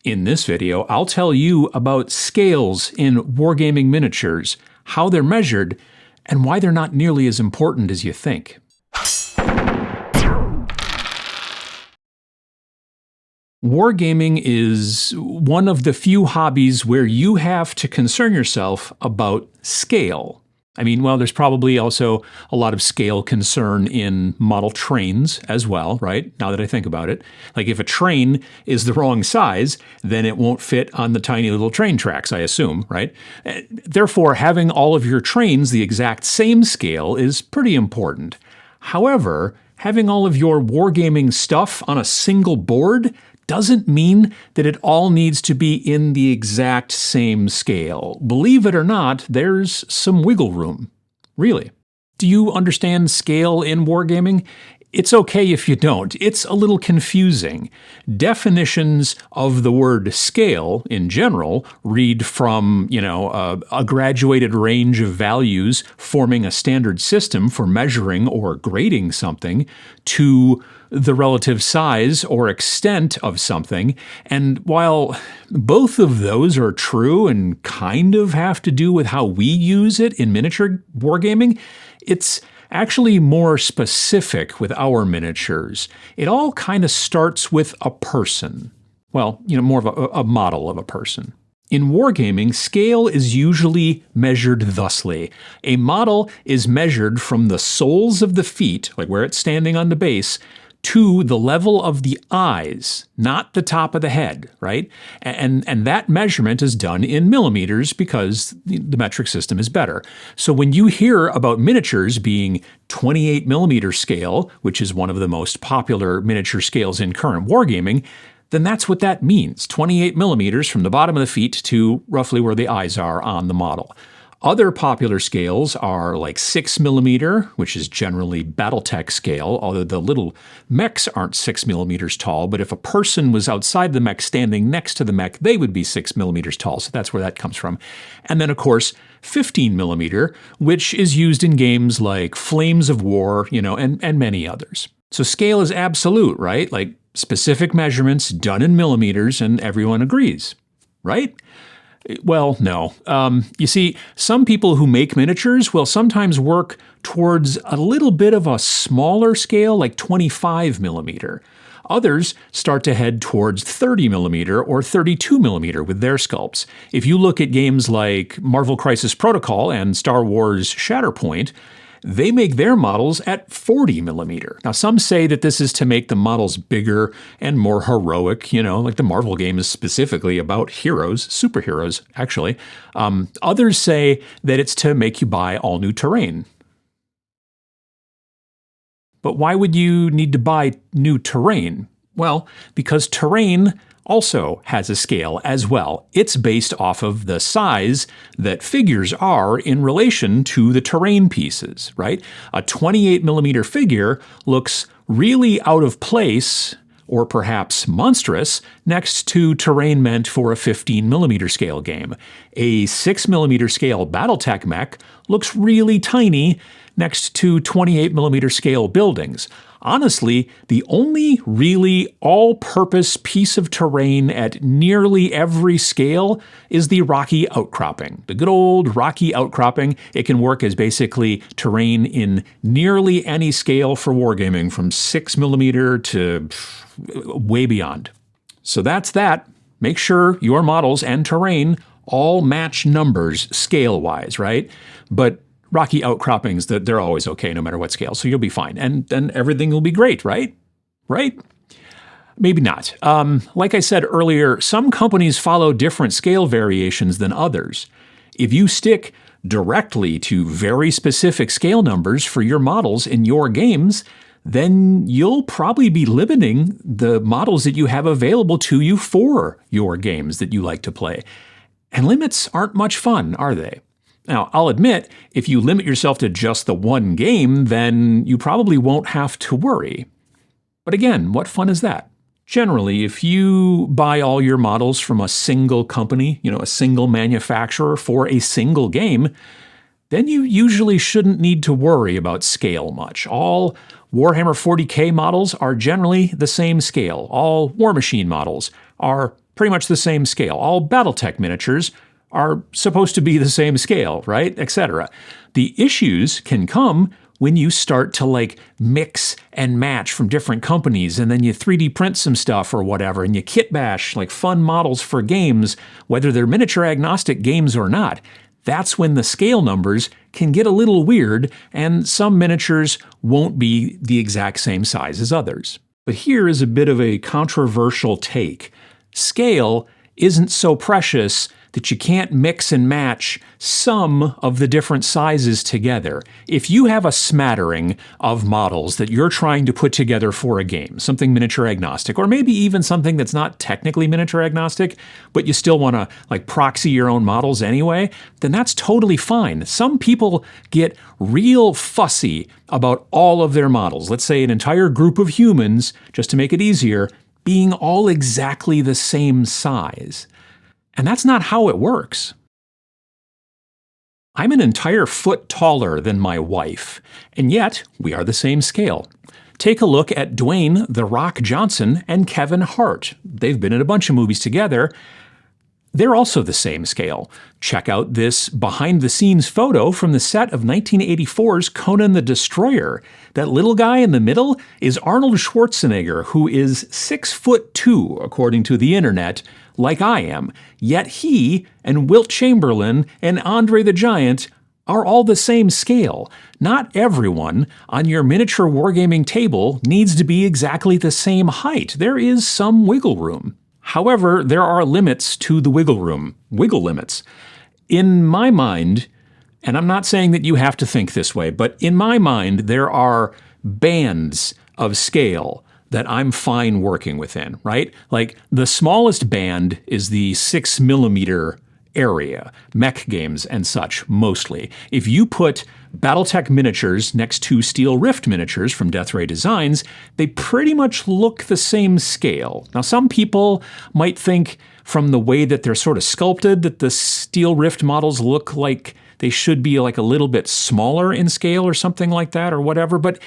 In this video, I'll tell you about scales in wargaming miniatures, how they're measured, and why they're not nearly as important as you think. Wargaming is one of the few hobbies where you have to concern yourself about scale. I mean, well, there's probably also a lot of scale concern in model trains as well, right? Now that I think about it. Like if a train is the wrong size, then it won't fit on the tiny little train tracks, I assume, right? Therefore, having all of your trains the exact same scale is pretty important. However, having all of your wargaming stuff on a single board doesn't mean that it all needs to be in the exact same scale. Believe it or not, there's some wiggle room. Really. Do you understand scale in wargaming? It's okay if you don't. It's a little confusing. Definitions of the word scale, in general, read from, a graduated range of values forming a standard system for measuring or grading something, to the relative size or extent of something. And while both of those are true and kind of have to do with how we use it in miniature wargaming, it's actually more specific with our miniatures. It all kind of starts with a person. Well, more of a model of a person. In wargaming, scale is usually measured thusly. A model is measured from the soles of the feet, like where it's standing on the base, to the level of the eyes, not the top of the head, right? And that measurement is done in millimeters because the metric system is better. So when you hear about miniatures being 28 millimeter scale, which is one of the most popular miniature scales in current wargaming, then that's what that means, 28 millimeters from the bottom of the feet to roughly where the eyes are on the model. Other popular scales are like 6 millimeter, which is generally Battletech scale, although the little mechs aren't 6 millimeters tall, but if a person was outside the mech standing next to the mech, they would be 6 millimeters tall, so that's where that comes from. And then, of course, 15 millimeter, which is used in games like Flames of War, and many others. So scale is absolute, right? Like specific measurements done in millimeters, and everyone agrees, right? Well, no. You see, some people who make miniatures will sometimes work towards a little bit of a smaller scale, like 25 millimeter. Others start to head towards 30 millimeter or 32 millimeter with their sculpts. If you look at games like Marvel Crisis Protocol and Star Wars Shatterpoint, they make their models at 40 millimeter. Now, some say that this is to make the models bigger and more heroic, like the Marvel game is specifically about heroes, superheroes, actually. Others say that it's to make you buy all new terrain. But why would you need to buy new terrain? Well, because terrain also has a scale as well. It's based off of the size that figures are in relation to the terrain pieces, right? A 28 millimeter figure looks really out of place, or perhaps monstrous, next to terrain meant for a 15 millimeter scale game. A 6 millimeter scale Battletech mech looks really tiny next to 28 millimeter scale buildings. Honestly, the only really all-purpose piece of terrain at nearly every scale is the rocky outcropping. The good old rocky outcropping. It can work as basically terrain in nearly any scale for wargaming, from 6 millimeter to way beyond. So that's that. Make sure your models and terrain all match numbers scale-wise, right? But rocky outcroppings, they're always okay no matter what scale, so you'll be fine. And then everything will be great, right? Right? Maybe not. Like I said earlier, some companies follow different scale variations than others. If you stick directly to very specific scale numbers for your models in your games, then you'll probably be limiting the models that you have available to you for your games that you like to play. And limits aren't much fun, are they? Now, I'll admit, if you limit yourself to just the one game, then you probably won't have to worry. But again, what fun is that? Generally, if you buy all your models from a single company, a single manufacturer for a single game, then you usually shouldn't need to worry about scale much. All Warhammer 40K models are generally the same scale. All War Machine models are pretty much the same scale. All Battletech miniatures are supposed to be the same scale, right? Etc. The issues can come when you start to like mix and match from different companies, and then you 3D print some stuff or whatever, and you kit bash like fun models for games, whether they're miniature agnostic games or not. That's when the scale numbers can get a little weird, and some miniatures won't be the exact same size as others. But here is a bit of a controversial take. Scale isn't so precious that you can't mix and match some of the different sizes together. If you have a smattering of models that you're trying to put together for a game, something miniature agnostic, or maybe even something that's not technically miniature agnostic, but you still want to like proxy your own models anyway, then that's totally fine. Some people get real fussy about all of their models. Let's say an entire group of humans, just to make it easier, being all exactly the same size. And that's not how it works. I'm an entire foot taller than my wife, and yet we are the same scale. Take a look at Dwayne "The Rock" Johnson and Kevin Hart. They've been in a bunch of movies together. They're also the same scale. Check out this behind-the-scenes photo from the set of 1984's Conan the Destroyer. That little guy in the middle is Arnold Schwarzenegger, who is 6'2", according to the internet, like I am. Yet he and Wilt Chamberlain and Andre the Giant are all the same scale. Not everyone on your miniature wargaming table needs to be exactly the same height. There is some wiggle room. However, there are limits to the wiggle room, wiggle limits. In my mind, and I'm not saying that you have to think this way, but in my mind, there are bands of scale that I'm fine working within, right? Like the smallest band is the 6mm area, mech games and such, mostly. If you put Battletech miniatures next to Steel Rift miniatures from Death Ray Designs, they pretty much look the same scale. Now, some people might think from the way that they're sort of sculpted that the Steel Rift models look like they should be like a little bit smaller in scale or something like that or whatever, but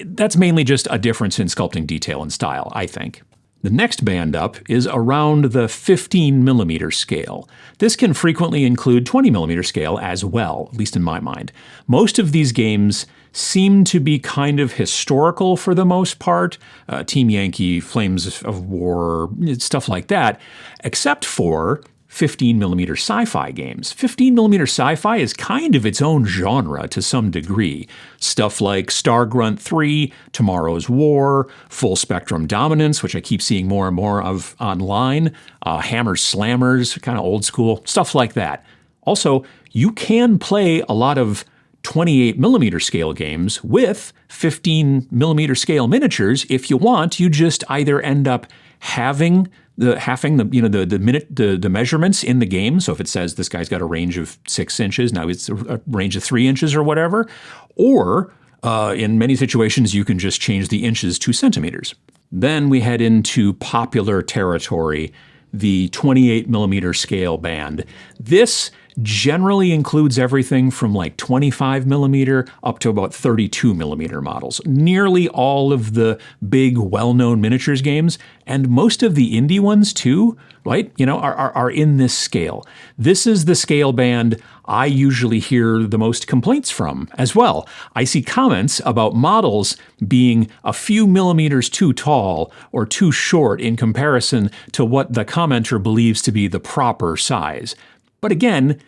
that's mainly just a difference in sculpting detail and style, I think. The next band up is around the 15mm scale. This can frequently include 20mm scale as well, at least in my mind. Most of these games seem to be kind of historical for the most part, Team Yankee, Flames of War, stuff like that, except for 15mm sci-fi games. 15mm sci-fi is kind of its own genre to some degree. Stuff like Stargrunt 3, Tomorrow's War, Full Spectrum Dominance, which I keep seeing more and more of online, Hammer Slammers, kind of old school, stuff like that. Also, you can play a lot of 28mm scale games with 15mm scale miniatures if you want. You just either end up having the measurements in the game. So if it says this guy's got a range of 6 inches, now it's a range of 3 inches or whatever. Or in many situations, you can just change the inches to centimeters. Then we head into popular territory, the 28mm scale band. This generally includes everything from like 25mm up to about 32mm models. Nearly all of the big, well-known miniatures games, and most of the indie ones too, right, are in this scale. This is the scale band I usually hear the most complaints from as well. I see comments about models being a few millimeters too tall or too short in comparison to what the commenter believes to be the proper size. But again,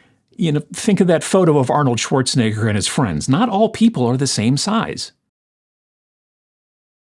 think of that photo of Arnold Schwarzenegger and his friends. Not all people are the same size.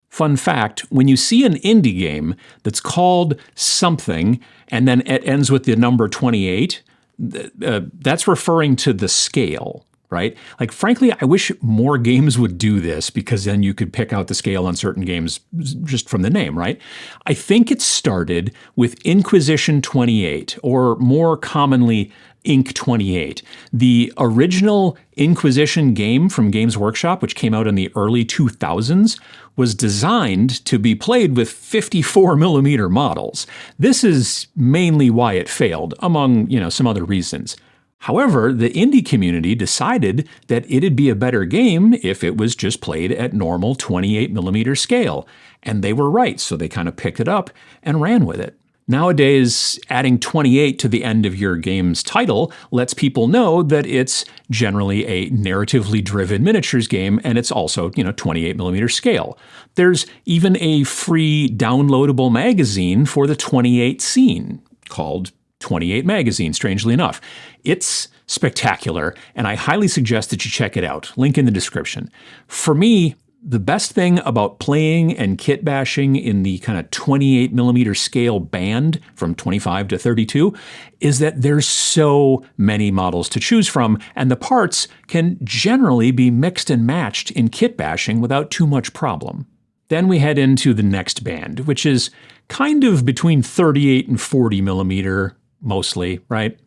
Fun fact, when you see an indie game that's called something and then it ends with the number 28, that's referring to the scale, right? Like, frankly, I wish more games would do this because then you could pick out the scale on certain games just from the name, right? I think it started with Inquisition 28, or more commonly, Inc. 28. The original Inquisition game from Games Workshop, which came out in the early 2000s, was designed to be played with 54mm models. This is mainly why it failed, among, some other reasons. However, the indie community decided that it'd be a better game if it was just played at normal 28mm scale. And they were right, so they kind of picked it up and ran with it. Nowadays, adding 28 to the end of your game's title lets people know that it's generally a narratively driven miniatures game, and it's also, 28mm scale. There's even a free downloadable magazine for the 28 scene called 28 Magazine, strangely enough. It's spectacular, and I highly suggest that you check it out. Link in the description. For me, the best thing about playing and kit bashing in the kind of 28mm scale band from 25 to 32 is that there's so many models to choose from, and the parts can generally be mixed and matched in kit bashing without too much problem. Then we head into the next band, which is kind of between 38 and 40mm mostly, right?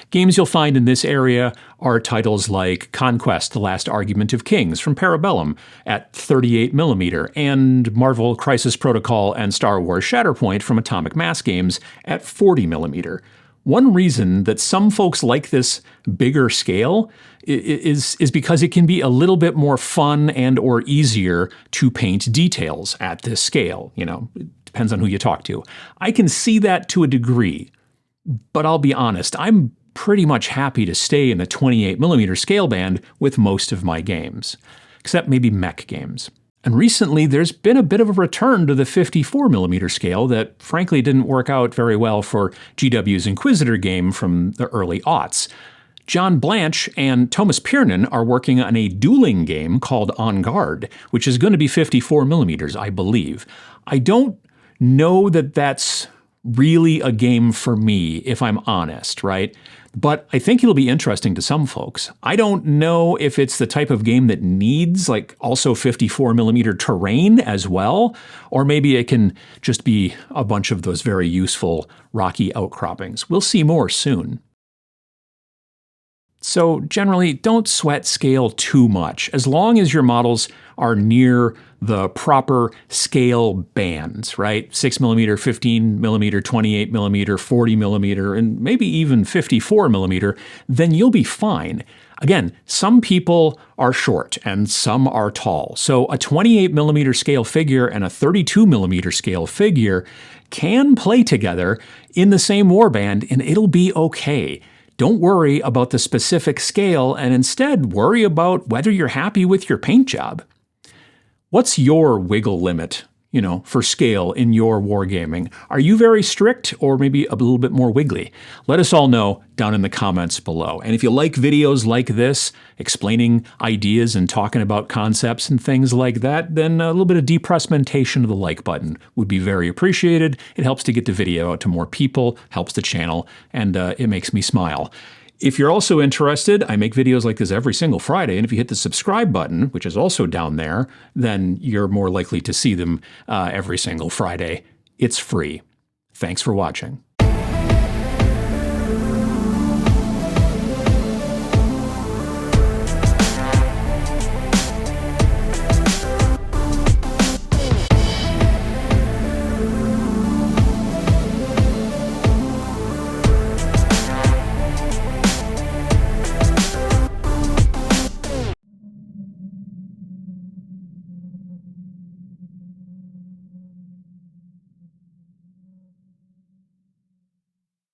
Games you'll find in this area are titles like Conquest: The Last Argument of Kings from Parabellum at 38mm, and Marvel Crisis Protocol and Star Wars Shatterpoint from Atomic Mass Games at 40mm. One reason that some folks like this bigger scale is because it can be a little bit more fun and or easier to paint details at this scale. It depends on who you talk to. I can see that to a degree. But I'll be honest, I'm pretty much happy to stay in the 28mm scale band with most of my games, except maybe mech games. And recently, there's been a bit of a return to the 54mm scale that frankly didn't work out very well for GW's Inquisitor game from the early aughts. John Blanche and Thomas Piernan are working on a dueling game called On Guard, which is going to be 54mm, I believe. I don't know that that's really a game for me, if I'm honest, right? But I think it'll be interesting to some folks. I don't know if it's the type of game that needs also 54mm terrain as well, or maybe it can just be a bunch of those very useful rocky outcroppings. We'll see more soon. So generally, don't sweat scale too much, as long as your models are near the proper scale bands, right? 6mm, 15mm, 28mm, 40mm, and maybe even 54mm, then you'll be fine. Again, some people are short and some are tall. So a 28mm scale figure and a 32mm scale figure can play together in the same warband, and it'll be okay. Don't worry about the specific scale, and instead worry about whether you're happy with your paint job. What's your wiggle limit, for scale in your wargaming? Are you very strict or maybe a little bit more wiggly? Let us all know down in the comments below. And if you like videos like this, explaining ideas and talking about concepts and things like that, then a little bit of depressmentation of the like button would be very appreciated. It helps to get the video out to more people, helps the channel, and it makes me smile. If you're also interested, I make videos like this every single Friday, and if you hit the subscribe button, which is also down there, then you're more likely to see them every single Friday. It's free. Thanks for watching.